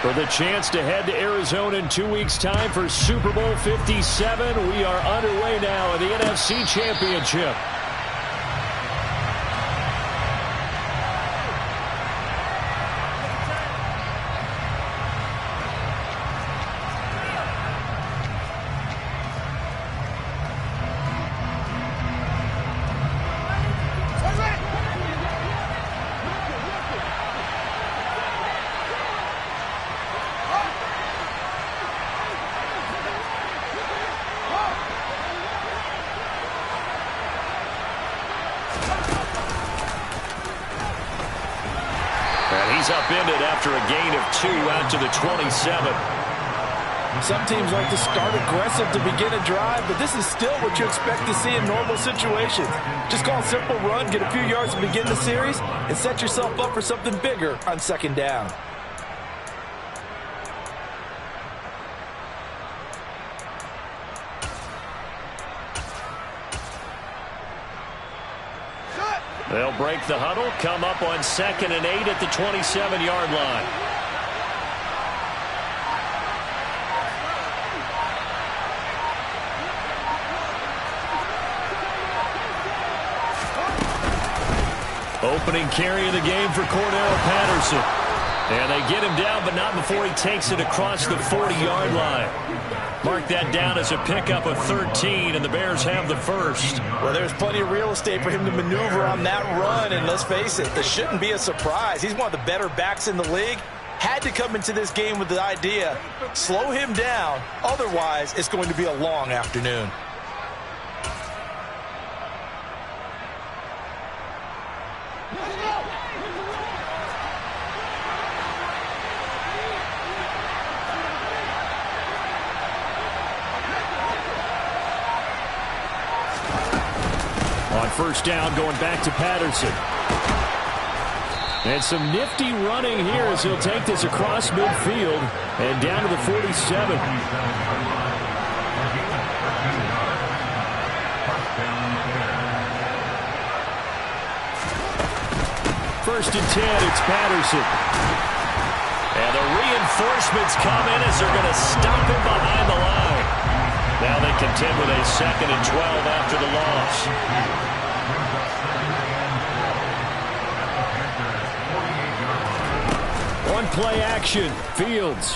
For the chance to head to Arizona in 2 weeks' time for Super Bowl 57, we are underway now in the NFC Championship. He's upended after a gain of 2 out to the 27. Some teams like to start aggressive to begin a drive, but this is still what you expect to see in normal situations. Just call a simple run, get a few yards to begin the series, and set yourself up for something bigger on second down. They'll break the huddle, come up on 2nd and 8 at the 27-yard line. Opening carry of the game for Cordero Patterson. And they get him down, but not before he takes it across the 40-yard line. Mark that down as a pickup of 13, and the Bears have the first. Well, there's plenty of real estate for him to maneuver on that run, and let's face it, this shouldn't be a surprise. He's one of the better backs in the league. Had to come into this game with the idea, slow him down, otherwise it's going to be a long afternoon. First down going back to Patterson. And some nifty running here as he'll take this across midfield and down to the 47. First and 10, it's Patterson. And the reinforcements come in as they're going to stop him behind the line. Now they contend with a 2nd and 12 after the loss. One play action, Fields.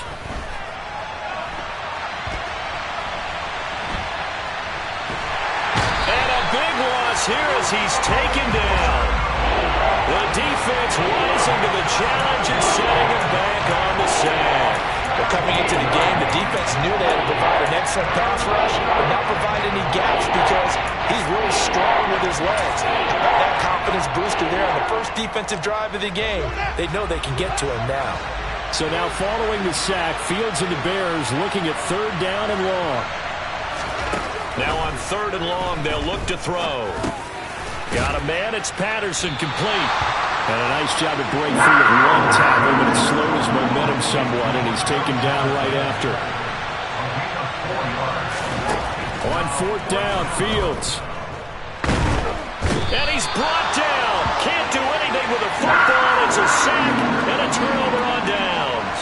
And a big loss here as he's taken down. The defense rising to the challenge and setting him back on the sand. But coming into the game, the defense knew they had to provide an excellent pass rush, but not provide any gaps because he's really strong with his legs. How about that confidence booster there on the first defensive drive of the game? They know they can get to him now. So now following the sack, Fields and the Bears looking at 3rd down and long. Now on 3rd and long, they'll look to throw. Got a man, it's Patterson, complete. And a nice job to break free of one tackle, but it slowed his momentum somewhat, and he's taken down right after. On 4th down, Fields. And he's brought down. Can't do anything with a football. It's a sack and a turnover on downs.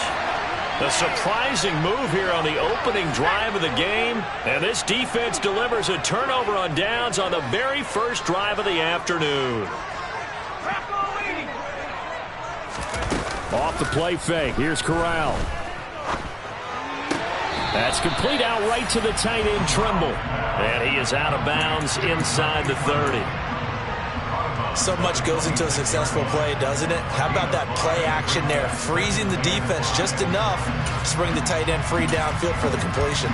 A surprising move here on the opening drive of the game. And this defense delivers a turnover on downs on the very first drive of the afternoon. Off the play fake. Here's Corral. That's complete outright to the tight end, Trimble. And he is out of bounds inside the 30. So much goes into a successful play, doesn't it? How about that play action there? Freezing the defense just enough to bring the tight end free downfield for the completion.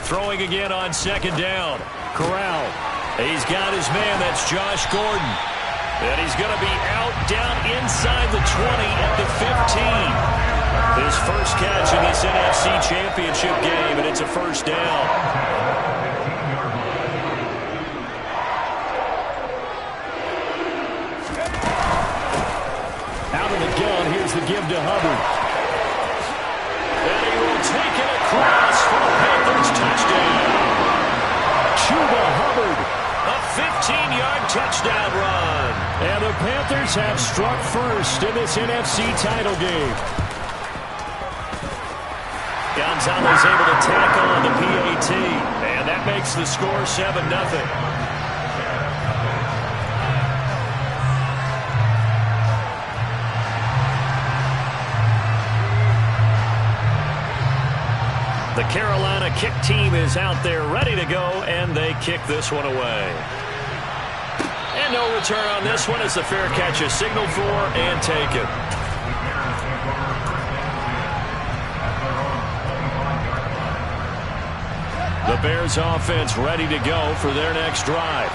Throwing again on 2nd down. Corral. He's got his man. That's Josh Gordon. And he's going to be out down inside the 20 at the 15. His first catch in this NFC Championship game, and it's a first down. And here's the give to Hubbard. And he will take it across for the Panthers touchdown. Chuba Hubbard. A 15-yard touchdown run. And the Panthers have struck first in this NFC title game. Gonzalez able to tack on the PAT. And that makes the score 7-0. The Carolina kick team is out there ready to go, and they kick this one away. And no return on this one as the fair catch is signaled for and taken. The Bears offense ready to go for their next drive.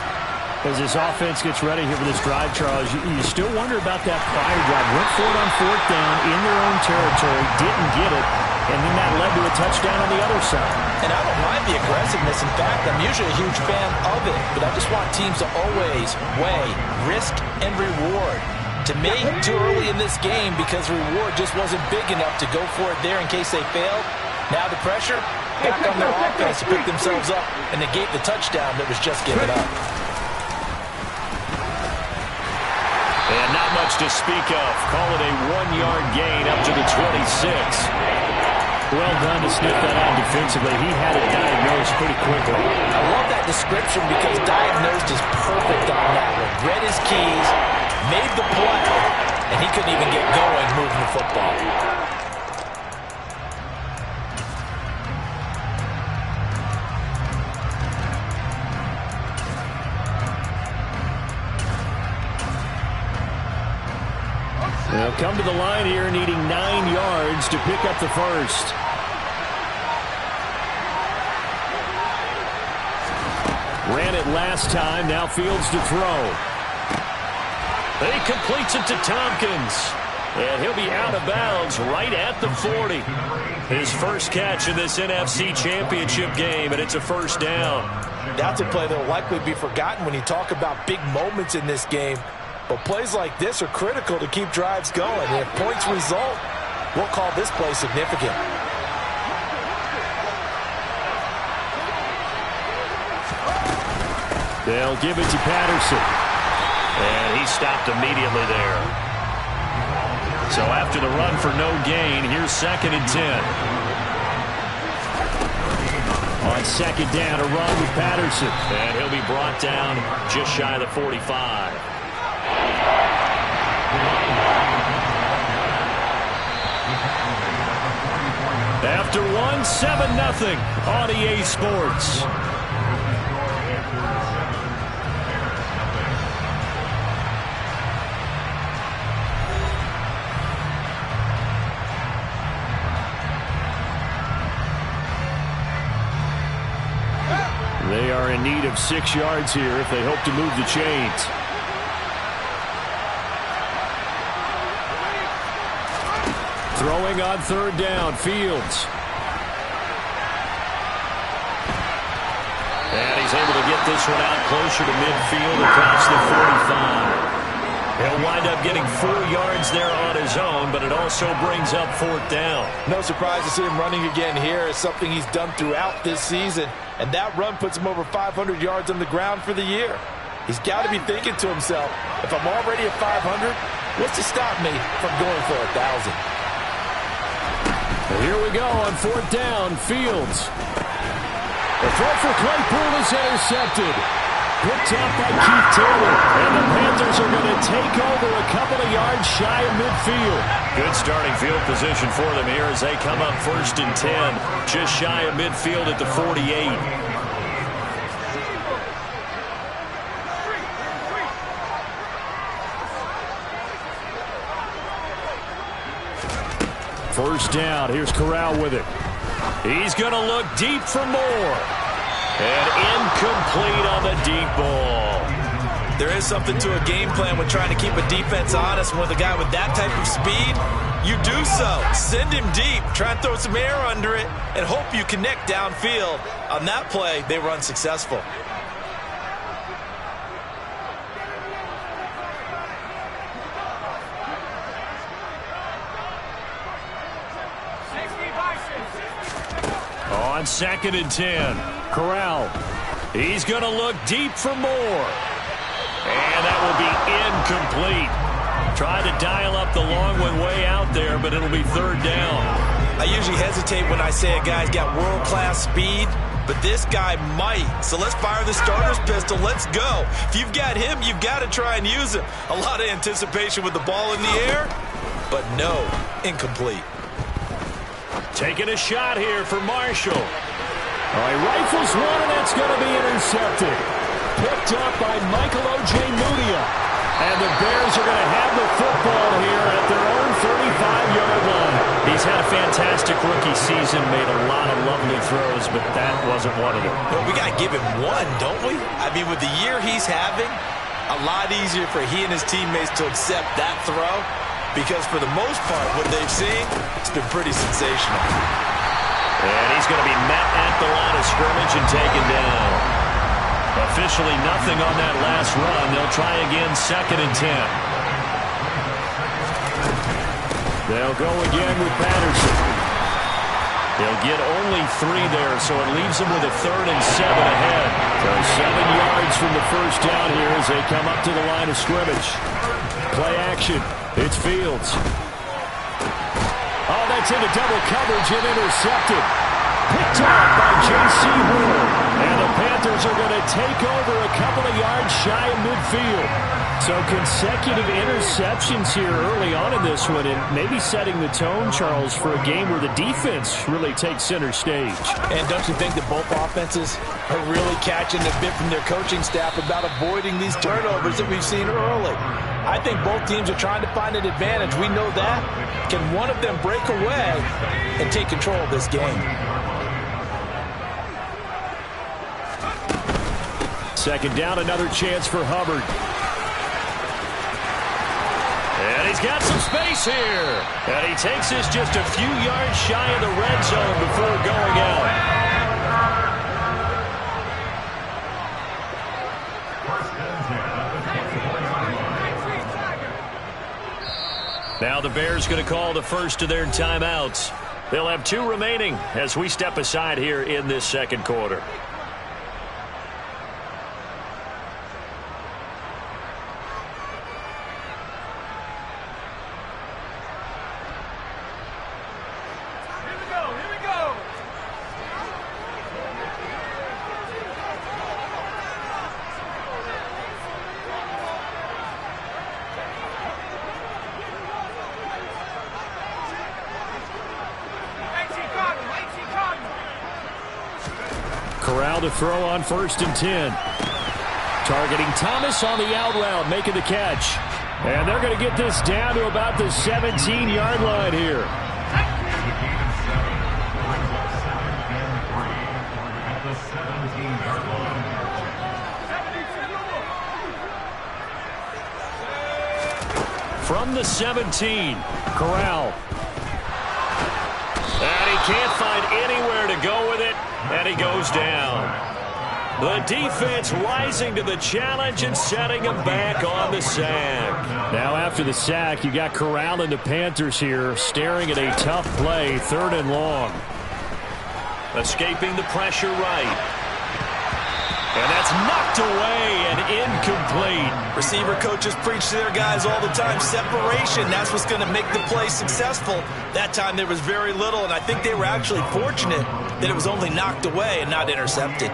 As this offense gets ready here for this drive, Charles, you still wonder about that prior drive. Went for it on 4th down in their own territory, didn't get it, and then that led to a touchdown on the other side. And I don't mind the aggressiveness. In fact, I'm usually a huge fan of it, but I just want teams to always weigh risk and reward. To me, too early in this game because reward just wasn't big enough to go for it there in case they failed. Now the pressure back on their offense to pick themselves up and negate the touchdown that was just given up. And not much to speak of. Call it a 1-yard gain up to the 26. Well done to sniff that out defensively. He had it diagnosed pretty quickly. I love that description because diagnosed is perfect on that one. Read his keys, made the play, and he couldn't even get going moving the football. They'll come to the line here needing 9 yards to pick up the first. Ran it last time. Now Fields to throw. He completes it to Tompkins. And he'll be out of bounds right at the 40. His first catch in this NFC Championship game, and it's a first down. That's a play that will likely be forgotten when you talk about big moments in this game. But plays like this are critical to keep drives going. And if points result, we'll call this play significant. They'll give it to Patterson. And he stopped immediately there. So after the run for no gain, here's 2nd and 10. On 2nd down, a run with Patterson. And he'll be brought down just shy of the 45. After 7-0 on EA Sports. They are in need of 6 yards here if they hope to move the chains. Throwing on 3rd down, Fields. And he's able to get this one out closer to midfield across the 45. He'll wind up getting 4 yards there on his own, but it also brings up 4th down. No surprise to see him running again here. It's something he's done throughout this season. And that run puts him over 500 yards on the ground for the year. He's got to be thinking to himself, if I'm already at 500, what's to stop me from going for 1,000? Here we go on 4th down, Fields. The throw for Claypool is intercepted. Picked up by Keith Taylor. And the Panthers are going to take over a couple of yards shy of midfield. Good starting field position for them here as they come up 1st and 10. Just shy of midfield at the 48. First down. Here's Corral with it. He's going to look deep for more. And incomplete on the deep ball. There is something to a game plan when trying to keep a defense honest. With a guy with that type of speed, you do so. Send him deep. Try and throw some air under it and hope you connect downfield. On that play, they were unsuccessful. On 2nd and 10, Corral. He's going to look deep for more. And that will be incomplete. Tried to dial up the long one way out there, but it'll be 3rd down. I usually hesitate when I say a guy's got world-class speed, but this guy might. So let's fire the starter's pistol. Let's go. If you've got him, you've got to try and use him. A lot of anticipation with the ball in the air, but no, incomplete. Taking a shot here for Marshall. All right, rifles one, and that's going to be intercepted. Picked up by Michael O.J. Mudia. And the Bears are going to have the football here at their own 35-yard line. He's had a fantastic rookie season, made a lot of lovely throws, but that wasn't one of them. Well, we got to give him one, don't we? I mean, with the year he's having, a lot easier for he and his teammates to accept that throw, because for the most part, what they've seen, it's been pretty sensational. And he's going to be met at the line of scrimmage and taken down. Officially nothing on that last run. They'll try again 2nd and 10. They'll go again with Patterson. They'll get only 3 there, so it leaves them with a 3rd and 7 ahead. So 7 yards from the first down here as they come up to the line of scrimmage. Play action. It's Fields. Oh, that's into double coverage and intercepted. Picked off by J.C. Horn. And the Panthers are going to take over a couple of yards shy of midfield. So consecutive interceptions here early on in this one, and maybe setting the tone, Charles, for a game where the defense really takes center stage. And don't you think that both offenses are really catching a bit from their coaching staff about avoiding these turnovers that we've seen early? I think both teams are trying to find an advantage. We know that. Can one of them break away and take control of this game? 2nd down, another chance for Hubbard. And he's got some space here. And he takes this just a few yards shy of the red zone before going out. Now the Bears going to call the first of their timeouts. They'll have 2 remaining as we step aside here in this 2nd quarter. Corral to throw on 1st and 10. Targeting Thomas on the out route, making the catch. And they're going to get this down to about the 17-yard line here. From the 17, Corral. And he can't find anywhere to go with it, and he goes down. The defense rising to the challenge and setting him back on the sack. Now after the sack, you got Corral and the Panthers here staring at a tough play, 3rd and long. Escaping the pressure right. And that's knocked away and incomplete. Receiver coaches preach to their guys all the time. Separation, that's what's going to make the play successful. That time there was very little, and I think they were actually fortunate that it was only knocked away and not intercepted.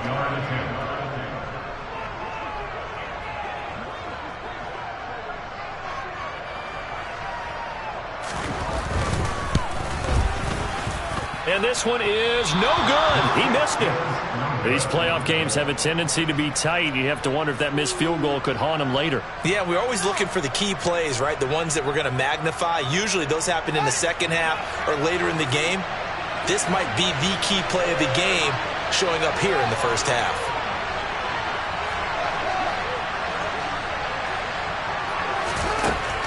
And this one is no good. He missed it. These playoff games have a tendency to be tight. You have to wonder if that missed field goal could haunt him later. Yeah, we're always looking for the key plays, right? The ones that we're going to magnify. Usually those happen in the 2nd half or later in the game. This might be the key play of the game showing up here in the 1st half.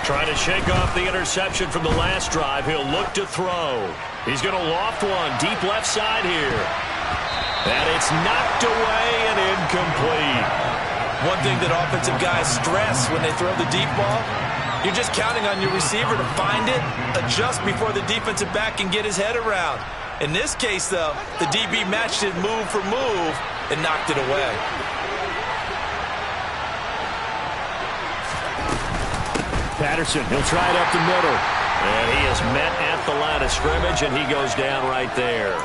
Trying to shake off the interception from the last drive. He'll look to throw. He's going to loft one deep left side here. And it's knocked away and incomplete. One thing that offensive guys stress when they throw the deep ball, you're just counting on your receiver to find it, adjust before the defensive back can get his head around. In this case, though, the DB matched it move for move and knocked it away. Patterson, he'll try it up the middle. And he is met at the line of scrimmage, and he goes down right there.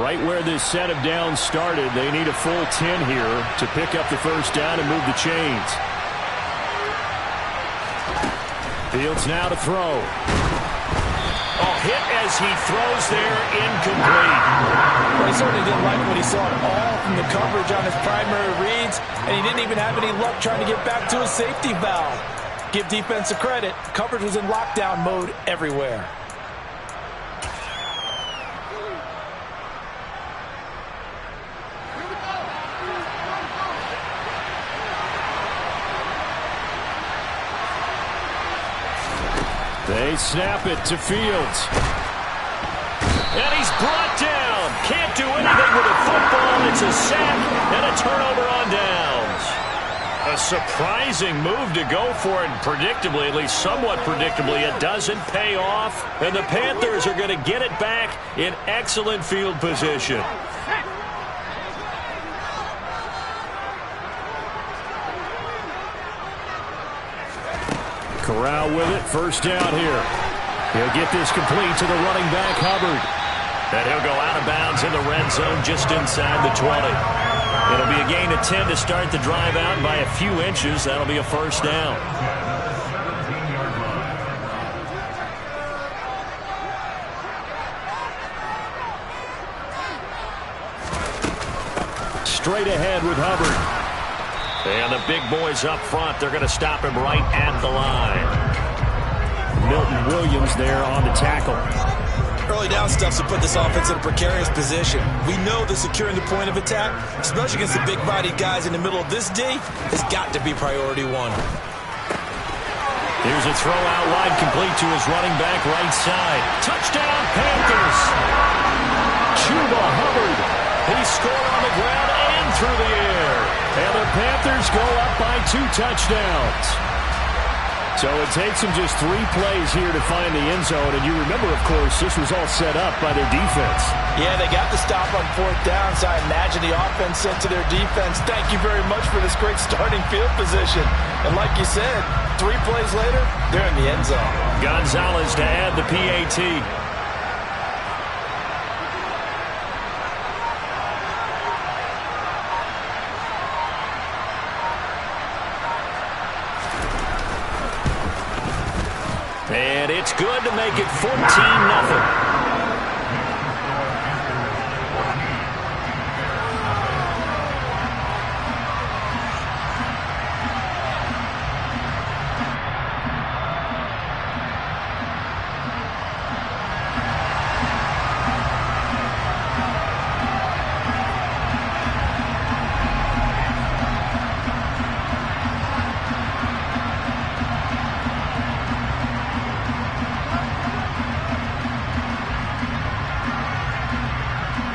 Right where this set of downs started, they need a full 10 here to pick up the first down and move the chains. Fields now to throw. Oh, hit as he throws there, incomplete. Well, he certainly didn't like what he saw at all from the coverage on his primary reads, and he didn't even have any luck trying to get back to his safety valve. Give defense a credit. Coverage was in lockdown mode everywhere. They snap it to Fields. And he's brought down. Can't do anything with a football. It's a sack and a turnover on downs. A surprising move to go for it. Predictably, at least somewhat predictably, it doesn't pay off. And the Panthers are going to get it back in excellent field position. Corral with it, first down here. He'll get this complete to the running back, Hubbard. And he'll go out of bounds in the red zone just inside the 20. It'll be a gain of 10 to start the drive out. By a few inches, that'll be a first down. Straight ahead with Hubbard. And the big boys up front, they're going to stop him right at the line. Milton Williams there on the tackle. Early down stuff to put this offense in a precarious position. We know that securing the point of attack, especially against the big-bodied guys in the middle of this D, has got to be priority one. Here's a throw out wide, complete to his running back right side. Touchdown, Panthers! Chuba Hubbard. He scored on the ground and through the air. And the Panthers go up by 2 touchdowns. So it takes them just 3 plays here to find the end zone. And you remember, of course, this was all set up by their defense. Yeah, they got the stop on 4th down, so I imagine the offense said to their defense, thank you very much for this great starting field position. And like you said, 3 plays later, they're in the end zone. Gonzalez to add the PAT. And it's good to make it 14-0.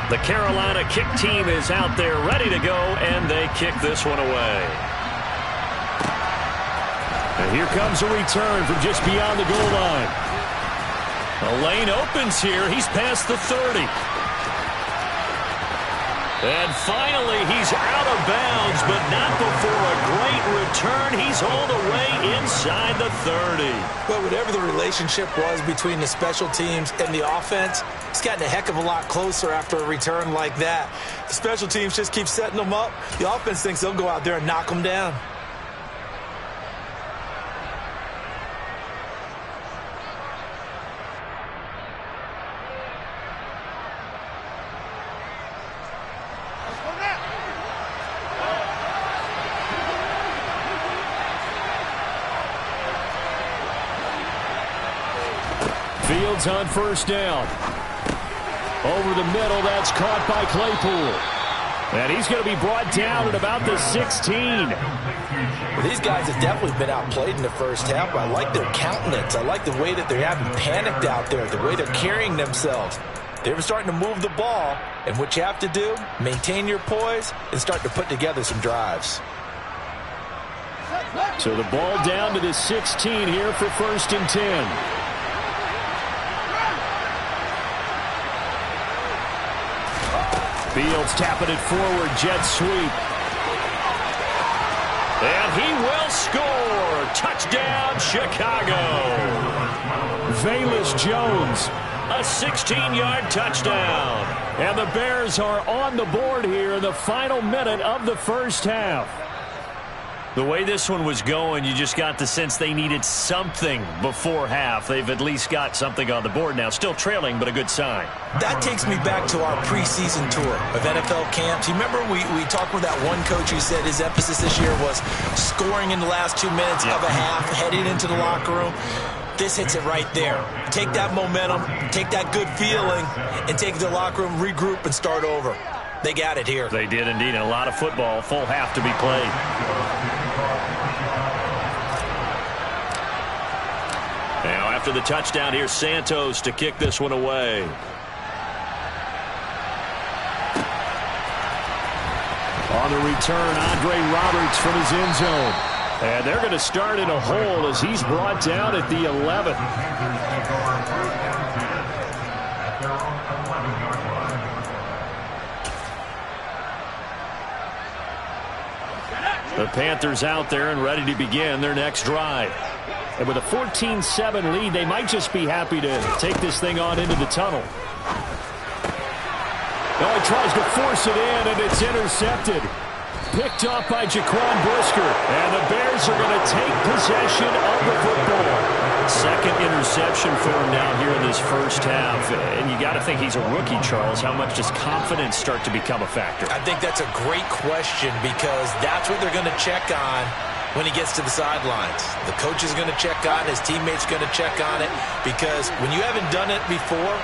The Carolina kick team is out there ready to go, and they kick this one away. And here comes a return from just beyond the goal line. The lane opens here. He's past the 30. And finally, he's out of bounds, but not before a great return. He's hauled away inside the 30. Well, whatever the relationship was between the special teams and the offense, it's gotten a heck of a lot closer after a return like that. The special teams just keep setting them up. The offense thinks they'll go out there and knock them down. Fields on first down. Over the middle, that's caught by Claypool. And he's going to be brought down at about the 16. Well, these guys have definitely been outplayed in the first half, but I like their countenance. I like the way that they haven't panicked out there, the way they're carrying themselves. They're starting to move the ball, and what you have to do, maintain your poise and start to put together some drives. So the ball down to the 16 here for 1st and 10. Fields tapping it forward, jet sweep. And he will score. Touchdown, Chicago. Velus Jones, a 16-yard touchdown. And the Bears are on the board here in the final minute of the first half. The way this one was going, you just got the sense they needed something before half. They've at least got something on the board now. Still trailing, but a good sign. That takes me back to our preseason tour of NFL camps. You remember we talked with that one coach who said his emphasis this year was scoring in the last 2 minutes of a half, heading into the locker room. This hits it right there. Take that momentum, take that good feeling, and take it to the locker room, regroup, and start over. They got it here. They did indeed, and a lot of football, full half to be played. Now, after the touchdown, here's Santos to kick this one away. On the return, Andre Roberts from his end zone. And they're going to start in a hole as he's brought down at the 11. The Panthers out there and ready to begin their next drive. And with a 14-7 lead, they might just be happy to take this thing on into the tunnel. Oh, he tries to force it in, and it's intercepted. Picked off by Jaquan Brisker. And the Bears are going to take possession of the football. Second interception for him now here in this first half. And you got to think he's a rookie, Charles. How much does confidence start to become a factor? I think that's a great question because that's what they're going to check on when he gets to the sidelines. The coach is going to check on it. His teammates are going to check on it because when you haven't done it before,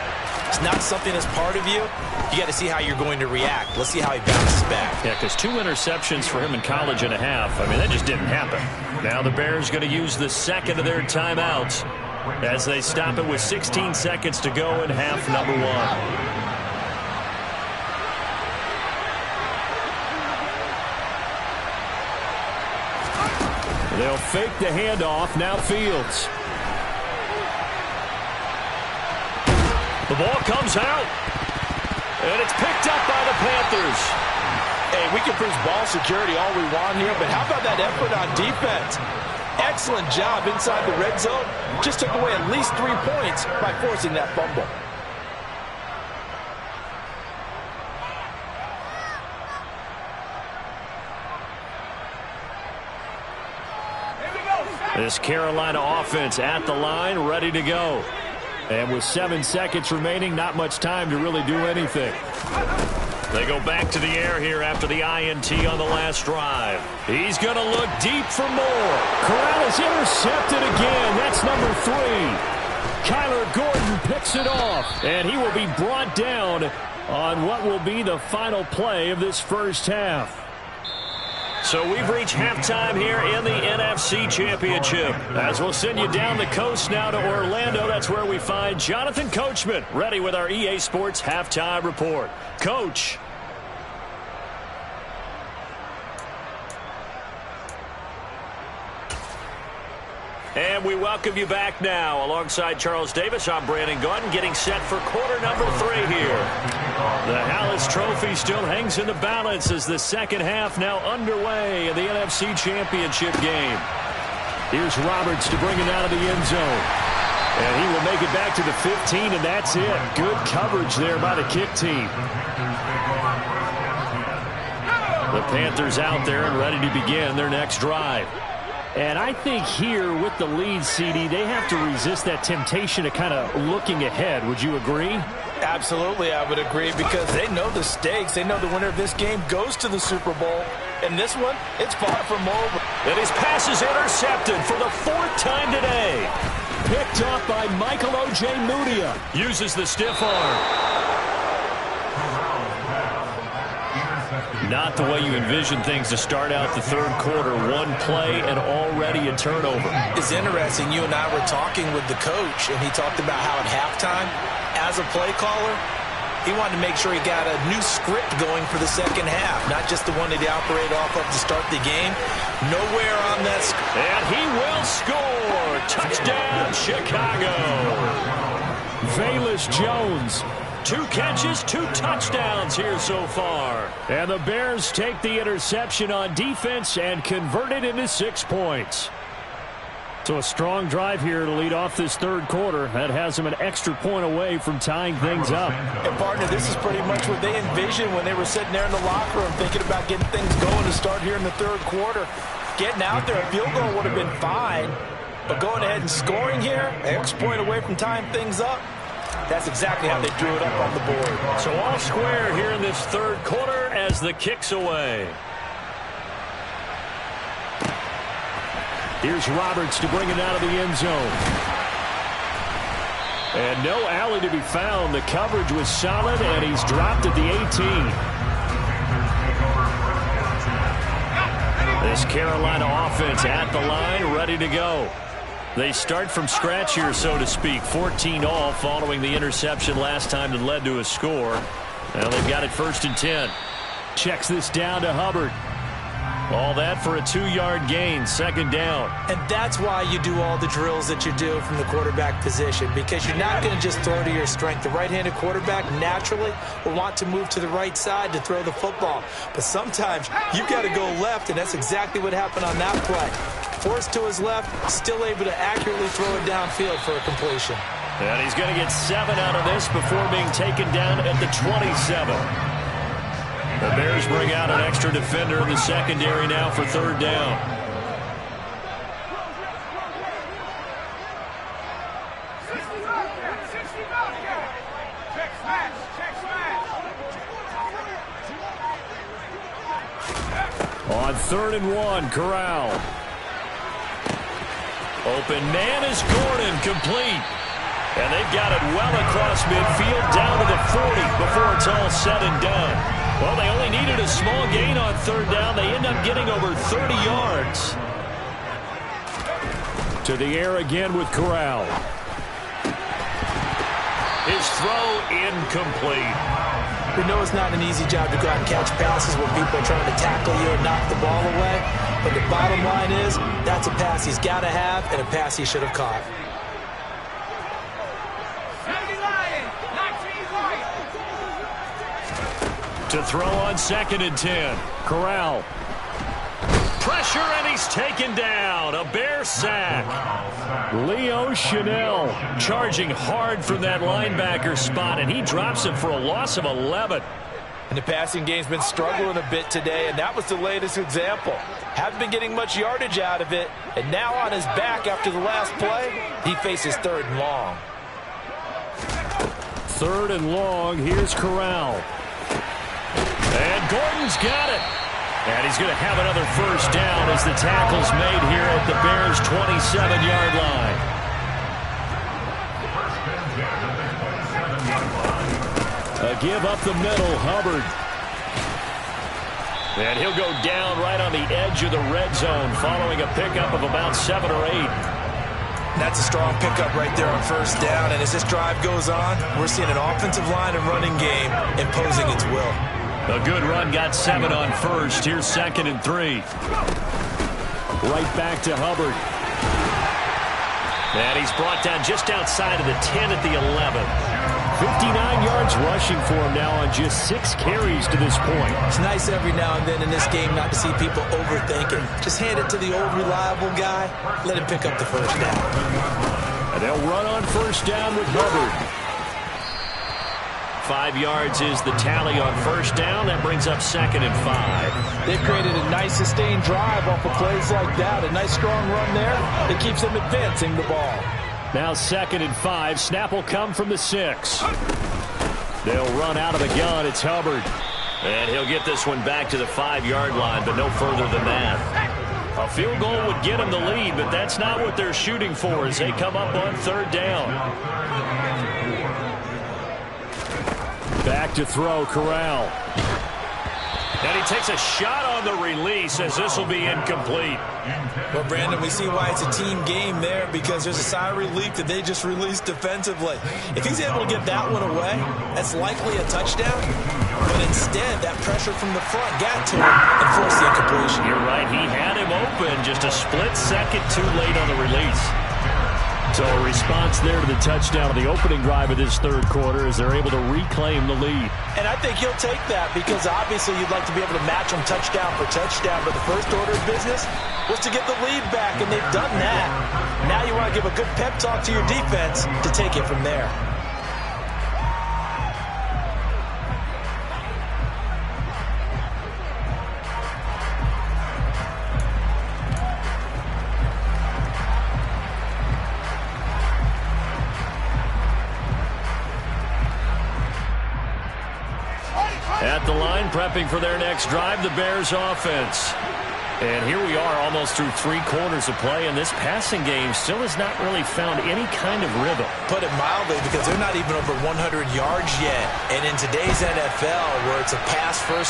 it's not something that's part of you. You got to see how you're going to react. Let's see how he bounces back. Yeah, because 2 interceptions for him in college and a half. I mean, that just didn't happen. Now the Bears going to use the second of their timeouts as they stop it with 16 seconds to go in half number 1. They'll fake the handoff. Now Fields. The ball comes out. And it's picked up by the Panthers. Hey, we can preach ball security all we want here, but how about that effort on defense? Excellent job inside the red zone. Just took away at least 3 points by forcing that fumble. This Carolina offense at the line, ready to go. And with 7 seconds remaining, not much time to really do anything. They go back to the air here after the INT on the last drive. He's going to look deep for more. Corral is intercepted again. That's number 3. Kyler Gordon picks it off. And he will be brought down on what will be the final play of this first half. So we've reached halftime here in the NFC Championship. As we'll send you down the coast now to Orlando, that's where we find Jonathan Coachman ready with our EA Sports Halftime Report. Coach. And we welcome you back now. Alongside Charles Davis, I'm Brandon Gaudin, getting set for quarter number 3 here. The Hallis Trophy still hangs in the balance as the second half now underway in the NFC Championship game. Here's Roberts to bring it out of the end zone. And he will make it back to the 15, and that's it. Good coverage there by the kick team. The Panthers out there and ready to begin their next drive. And I think here with the lead, CD, they have to resist that temptation of kind of looking ahead. Would you agree? Absolutely, I would agree because they know the stakes. They know the winner of this game goes to the Super Bowl. And this one, it's far from over. And his pass is intercepted for the 4th time today. Picked off by Michael O.J. Mudia. Uses the stiff arm. Not the way you envision things to start out the third quarter. One play and already a turnover. It's interesting. You and I were talking with the coach, and he talked about how at halftime, as a play caller, he wanted to make sure he got a new script going for the second half, not just the one that he operated off of to start the game. Nowhere on that script. And he will score. Touchdown, Chicago. Velus Jones. 2 catches, 2 touchdowns here so far. And the Bears take the interception on defense and convert it into 6 points. So a strong drive here to lead off this third quarter. That has them an extra point away from tying things up. And, partner, this is pretty much what they envisioned when they were sitting there in the locker room thinking about getting things going to start here in the third quarter. Getting out there, a field goal would have been fine. But going ahead and scoring here, an extra point away from tying things up, that's exactly how they drew it up on the board. So all square here in this third quarter as the kick's away. Here's Roberts to bring it out of the end zone. And no alley to be found. The coverage was solid, and he's dropped at the 18. This Carolina offense at the line, ready to go. They start from scratch here, so to speak. 14 all following the interception last time that led to a score. Now they've got it 1st and 10. Checks this down to Hubbard. All that for a 2-yard gain, 2nd down. And that's why you do all the drills that you do from the quarterback position, because you're not going to just throw to your strength. The right-handed quarterback naturally will want to move to the right side to throw the football. But sometimes you've got to go left, and that's exactly what happened on that play. Forced to his left, still able to accurately throw it downfield for a completion. And he's going to get 7 out of this before being taken down at the 27. The Bears bring out an extra defender in the secondary now for 3rd down. On 3rd and 1, Corral. Open man is Gordon, complete. And they've got it well across midfield down to the 40 before it's all said and done. Well, they only needed a small gain on 3rd down. They end up getting over 30 yards. To the air again with Corral. His throw incomplete. We know it's not an easy job to go out and catch passes when people are trying to tackle you and knock the ball away. But the bottom line is, that's a pass he's got to have and a pass he should have caught. To throw on 2nd and 10. Corral. Pressure, and he's taken down. A Bear sack. Leo Chanel charging hard from that linebacker spot, and he drops him for a loss of 11. And the passing game's been struggling a bit today, and that was the latest example. Haven't been getting much yardage out of it, and now on his back after the last play, he faces 3rd and long. 3rd and long. Here's Corral. And Gordon's got it. And he's going to have another 1st down as the tackle's made here at the Bears' 27-yard line. A give up the middle, Hubbard. And he'll go down right on the edge of the red zone following a pickup of about 7 or 8. That's a strong pickup right there on 1st down. And as this drive goes on, we're seeing an offensive line and running game imposing its will. A good run, got 7 on 1st. Here's 2nd and 3. Right back to Hubbard. And he's brought down just outside of the 10 at the 11. 59 yards rushing for him now on just 6 carries to this point. It's nice every now and then in this game not to see people overthink it. Just hand it to the old reliable guy. Let him pick up the 1st down. And they'll run on 1st down with Hubbard. 5 yards is the tally on 1st down. That brings up 2nd and 5. They've created a nice sustained drive off of plays like that. A nice strong run there that keeps them advancing the ball. Now 2nd and 5. Snap will come from the 6. They'll run out of the gun. It's Hubbard. And he'll get this one back to the 5-yard line, but no further than that. A field goal would get them the lead, but that's not what they're shooting for as they come up on 3rd down. Back to throw, Corral. And he takes a shot on the release as this will be incomplete. Well, Brandon, we see why it's a team game there, because there's a sigh of relief that they just released defensively. If he's able to get that one away, that's likely a touchdown. But instead, that pressure from the front got to him and forced the incompletion. You're right. He had him open just a split second too late on the release. So a response there to the touchdown of the opening drive of this third quarter as they're able to reclaim the lead. And I think he'll take that, because obviously you'd like to be able to match them touchdown for touchdown, but the first order of business was to get the lead back, and they've done that. Now you want to give a good pep talk to your defense to take it from there. At the line, prepping for their next drive, the Bears offense. And here we are almost through 3 quarters of play, and this passing game still has not really found any kind of rhythm. Put it mildly, because they're not even over 100 yards yet. And in today's NFL, where it's a pass-first